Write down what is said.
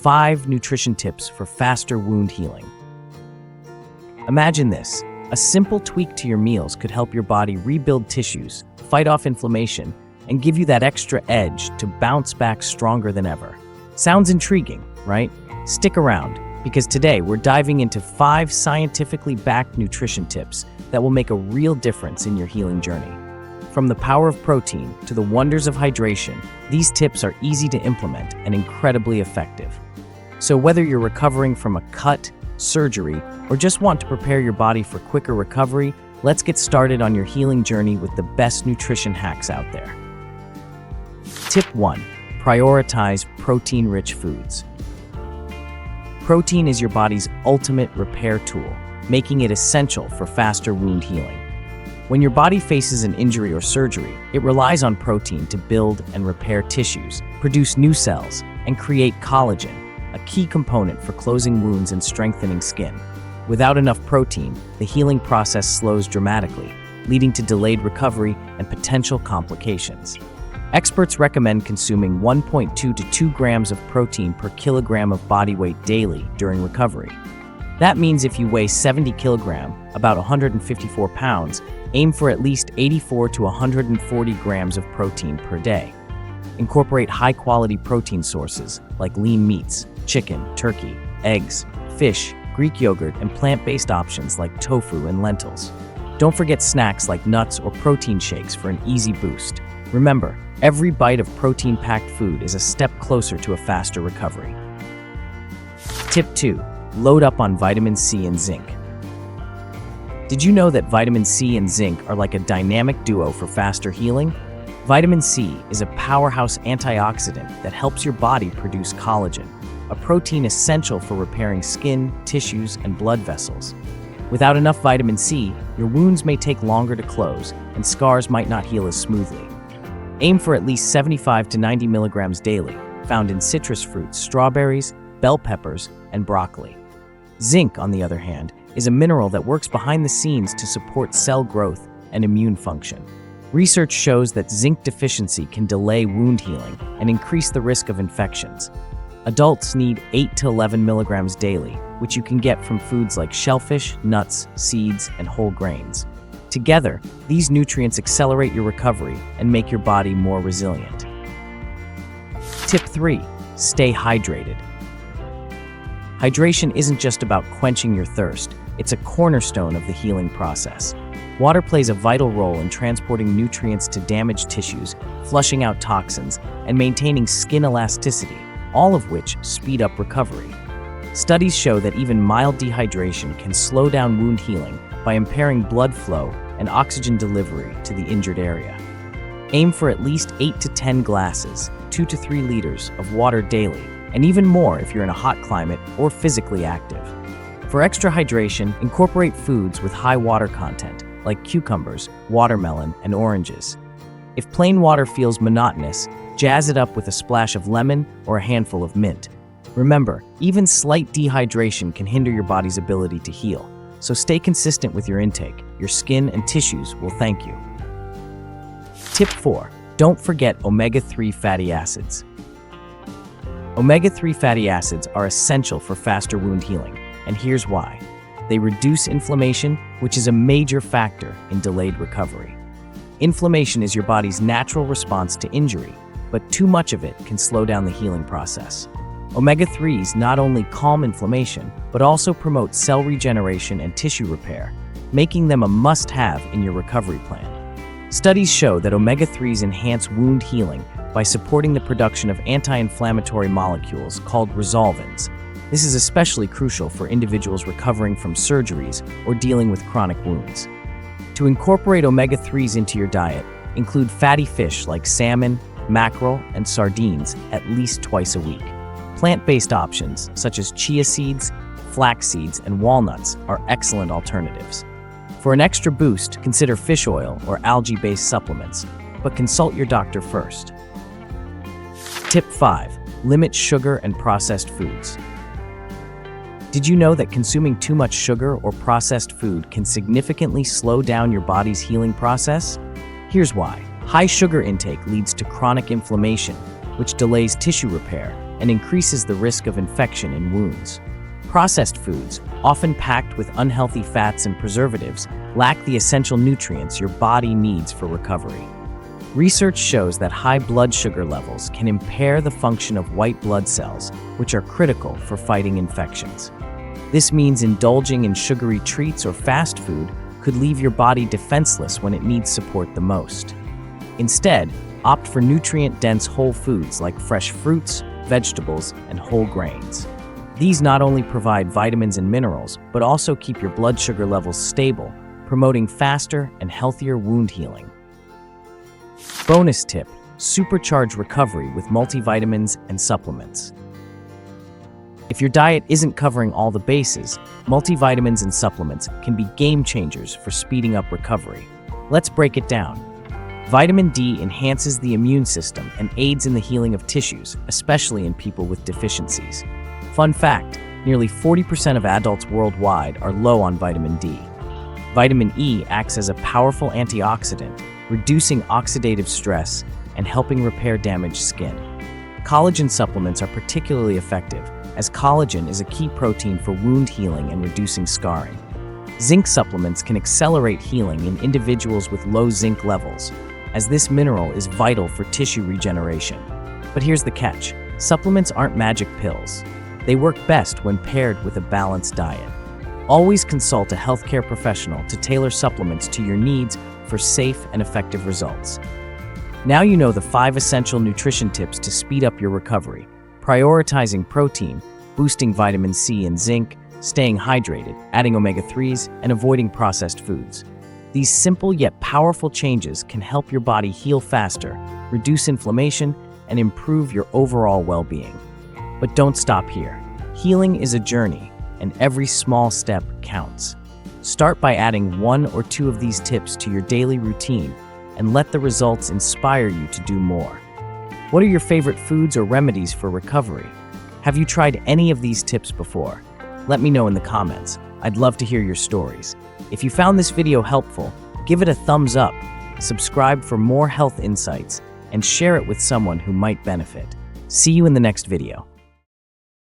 5 nutrition tips for faster wound healing. Imagine this. A simple tweak to your meals could help your body rebuild tissues, fight off inflammation, and give you that extra edge to bounce back stronger than ever. Sounds intriguing, right? Stick around, because today we're diving into 5 scientifically backed nutrition tips that will make a real difference in your healing journey. From the power of protein to the wonders of hydration, these tips are easy to implement and incredibly effective. So whether you're recovering from a cut, surgery, or just want to prepare your body for quicker recovery, let's get started on your healing journey with the best nutrition hacks out there. Tip 1. Prioritize protein-rich foods. Protein is your body's ultimate repair tool, making it essential for faster wound healing. When your body faces an injury or surgery, it relies on protein to build and repair tissues, produce new cells, and create collagen, a key component for closing wounds and strengthening skin. Without enough protein, the healing process slows dramatically, leading to delayed recovery and potential complications. Experts recommend consuming 1.2 to 2 grams of protein per kilogram of body weight daily during recovery. That means if you weigh 70 kilograms, about 154 pounds, aim for at least 84 to 140 grams of protein per day. Incorporate high-quality protein sources like lean meats, chicken, turkey, eggs, fish, Greek yogurt, and plant-based options like tofu and lentils. Don't forget snacks like nuts or protein shakes for an easy boost. Remember, every bite of protein-packed food is a step closer to a faster recovery. Tip 2. Load up on vitamin C and zinc. Did you know that vitamin C and zinc are like a dynamic duo for faster healing? Vitamin C is a powerhouse antioxidant that helps your body produce collagen, a protein essential for repairing skin, tissues, and blood vessels. Without enough vitamin C, your wounds may take longer to close, and scars might not heal as smoothly. Aim for at least 75 to 90 milligrams daily, found in citrus fruits, strawberries, bell peppers, and broccoli. Zinc, on the other hand, is a mineral that works behind the scenes to support cell growth and immune function. Research shows that zinc deficiency can delay wound healing and increase the risk of infections. Adults need 8 to 11 milligrams daily, which you can get from foods like shellfish, nuts, seeds, and whole grains. Together, these nutrients accelerate your recovery and make your body more resilient. Tip 3. Stay hydrated. Hydration isn't just about quenching your thirst, it's a cornerstone of the healing process. Water plays a vital role in transporting nutrients to damaged tissues, flushing out toxins, and maintaining skin elasticity, all of which speed up recovery. Studies show that even mild dehydration can slow down wound healing by impairing blood flow and oxygen delivery to the injured area. Aim for at least 8 to 10 glasses, 2 to 3 liters of water daily, and even more if you're in a hot climate or physically active. For extra hydration, incorporate foods with high water content, like cucumbers, watermelon, and oranges. If plain water feels monotonous, jazz it up with a splash of lemon or a handful of mint. Remember, even slight dehydration can hinder your body's ability to heal, so stay consistent with your intake. Your skin and tissues will thank you. Tip 4. Don't forget omega-3 fatty acids. Omega-3 fatty acids are essential for faster wound healing, and here's why. They reduce inflammation, which is a major factor in delayed recovery. Inflammation is your body's natural response to injury, but too much of it can slow down the healing process. Omega-3s not only calm inflammation, but also promote cell regeneration and tissue repair, making them a must-have in your recovery plan. Studies show that omega-3s enhance wound healing by supporting the production of anti-inflammatory molecules called resolvins. This is especially crucial for individuals recovering from surgeries or dealing with chronic wounds. To incorporate omega-3s into your diet, include fatty fish like salmon, mackerel, and sardines at least twice a week. Plant-based options such as chia seeds, flax seeds, and walnuts are excellent alternatives. For an extra boost, consider fish oil or algae-based supplements, but consult your doctor first. Tip 5. Limit sugar and processed foods. Did you know that consuming too much sugar or processed food can significantly slow down your body's healing process? Here's why. High sugar intake leads to chronic inflammation, which delays tissue repair and increases the risk of infection and wounds. Processed foods, often packed with unhealthy fats and preservatives, lack the essential nutrients your body needs for recovery. Research shows that high blood sugar levels can impair the function of white blood cells, which are critical for fighting infections. This means indulging in sugary treats or fast food could leave your body defenseless when it needs support the most. Instead, opt for nutrient-dense whole foods like fresh fruits, vegetables, and whole grains. These not only provide vitamins and minerals, but also keep your blood sugar levels stable, promoting faster and healthier wound healing. Bonus tip: supercharge recovery with multivitamins and supplements. If your diet isn't covering all the bases, multivitamins and supplements can be game changers for speeding up recovery. Let's break it down. Vitamin D enhances the immune system and aids in the healing of tissues, especially in people with deficiencies. Fun fact, nearly 40% of adults worldwide are low on vitamin D. Vitamin E acts as a powerful antioxidant, reducing oxidative stress and helping repair damaged skin. Collagen supplements are particularly effective, as collagen is a key protein for wound healing and reducing scarring. Zinc supplements can accelerate healing in individuals with low zinc levels, as this mineral is vital for tissue regeneration. But here's the catch: supplements aren't magic pills. They work best when paired with a balanced diet. Always consult a healthcare professional to tailor supplements to your needs for safe and effective results. Now you know the 5 essential nutrition tips to speed up your recovery: prioritizing protein, boosting vitamin C and zinc, staying hydrated, adding omega-3s, and avoiding processed foods. These simple yet powerful changes can help your body heal faster, reduce inflammation, and improve your overall well-being. But don't stop here. Healing is a journey, and every small step counts. Start by adding 1 or 2 of these tips to your daily routine, and let the results inspire you to do more. What are your favorite foods or remedies for recovery? Have you tried any of these tips before? Let me know in the comments. I'd love to hear your stories. If you found this video helpful, give it a thumbs up, subscribe for more health insights, and share it with someone who might benefit. See you in the next video.